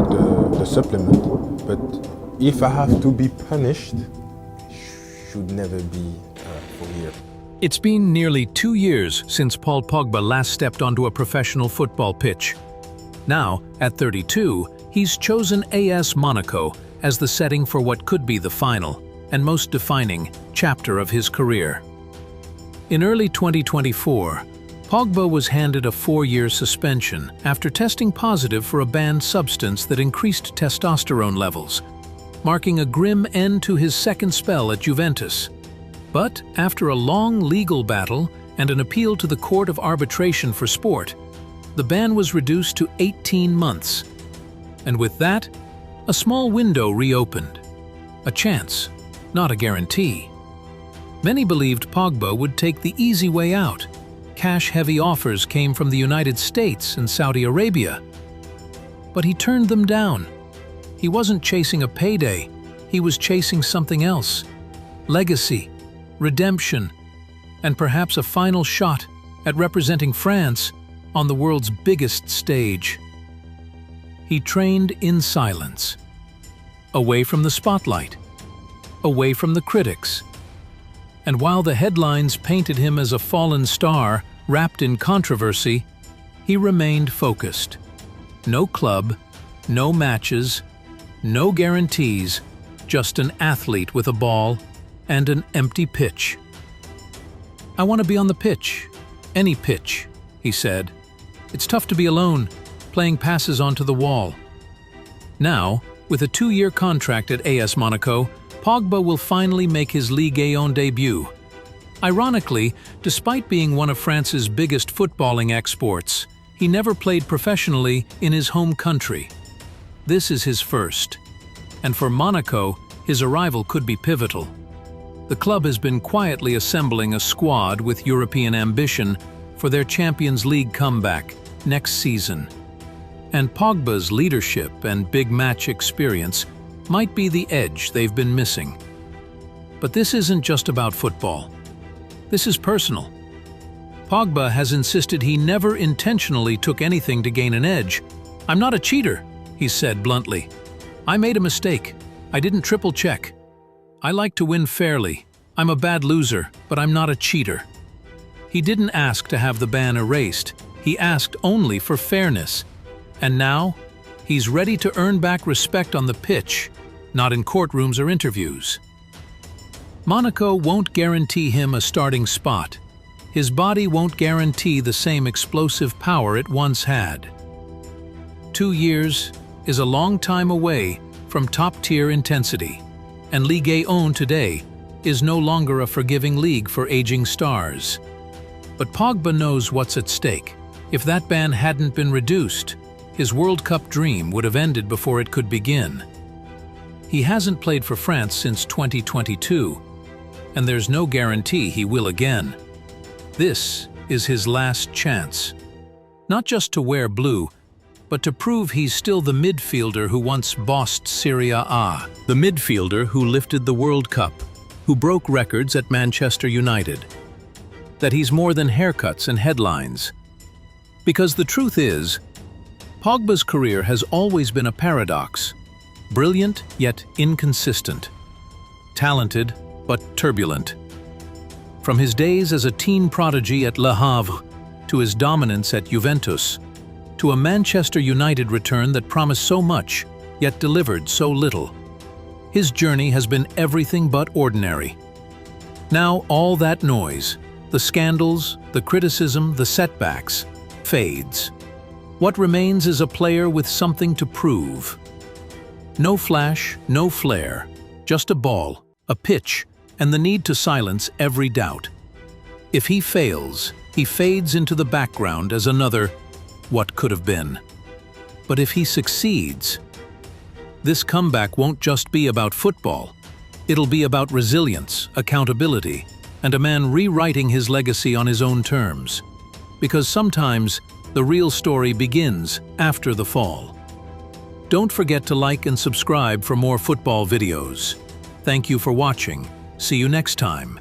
the supplement. But if I have to be punished, should never be for here. It's been nearly 2 years since Paul Pogba last stepped onto a professional football pitch. Now, at 32, he's chosen AS Monaco as the setting for what could be the final and most defining chapter of his career. In early 2024, Pogba was handed a 4-year suspension after testing positive for a banned substance that increased testosterone levels, marking a grim end to his second spell at Juventus. But after a long legal battle and an appeal to the Court of Arbitration for Sport, the ban was reduced to 18 months. And with that, a small window reopened. A chance, not a guarantee. Many believed Pogba would take the easy way out. Cash-heavy offers came from the United States and Saudi Arabia. But he turned them down. He wasn't chasing a payday, he was chasing something else. Legacy, redemption, and perhaps a final shot at representing France on the world's biggest stage. He trained in silence, away from the spotlight, away from the critics. And while the headlines painted him as a fallen star wrapped in controversy, he remained focused. No club, no matches, no guarantees, just an athlete with a ball and an empty pitch. "I want to be on the pitch, any pitch," he said. "It's tough to be alone, playing passes onto the wall." Now, with a 2-year contract at AS Monaco, Pogba will finally make his Ligue 1 debut. Ironically, despite being one of France's biggest footballing exports, he never played professionally in his home country. This is his first. And for Monaco, his arrival could be pivotal. The club has been quietly assembling a squad with European ambition for their Champions League comeback next season. And Pogba's leadership and big match experience might be the edge they've been missing. But this isn't just about football. This is personal. Pogba has insisted he never intentionally took anything to gain an edge. "I'm not a cheater," he said bluntly. "I made a mistake. I didn't triple check. I like to win fairly. I'm a bad loser, but I'm not a cheater." He didn't ask to have the ban erased. He asked only for fairness. And now, he's ready to earn back respect on the pitch, not in courtrooms or interviews. Monaco won't guarantee him a starting spot. His body won't guarantee the same explosive power it once had. 2 years is a long time away from top-tier intensity, and Ligue 1 today is no longer a forgiving league for aging stars. But Pogba knows what's at stake. If that ban hadn't been reduced, his World Cup dream would have ended before it could begin. He hasn't played for France since 2022, and there's no guarantee he will again. This is his last chance. Not just to wear blue, but to prove he's still the midfielder who once bossed Serie A. The midfielder who lifted the World Cup, who broke records at Manchester United. That he's more than haircuts and headlines. Because the truth is, Pogba's career has always been a paradox. Brilliant yet inconsistent. Talented but turbulent. From his days as a teen prodigy at Le Havre, to his dominance at Juventus, to a Manchester United return that promised so much, yet delivered so little. His journey has been everything but ordinary. Now all that noise, the scandals, the criticism, the setbacks, fades. What remains is a player with something to prove. No flash, no flair, just a ball, a pitch, and the need to silence every doubt. If he fails, he fades into the background as another what could have been. But if he succeeds, this comeback won't just be about football. It'll be about resilience, accountability, and a man rewriting his legacy on his own terms. Because sometimes the real story begins after the fall. Don't forget to like and subscribe for more football videos. Thank you for watching. See you next time.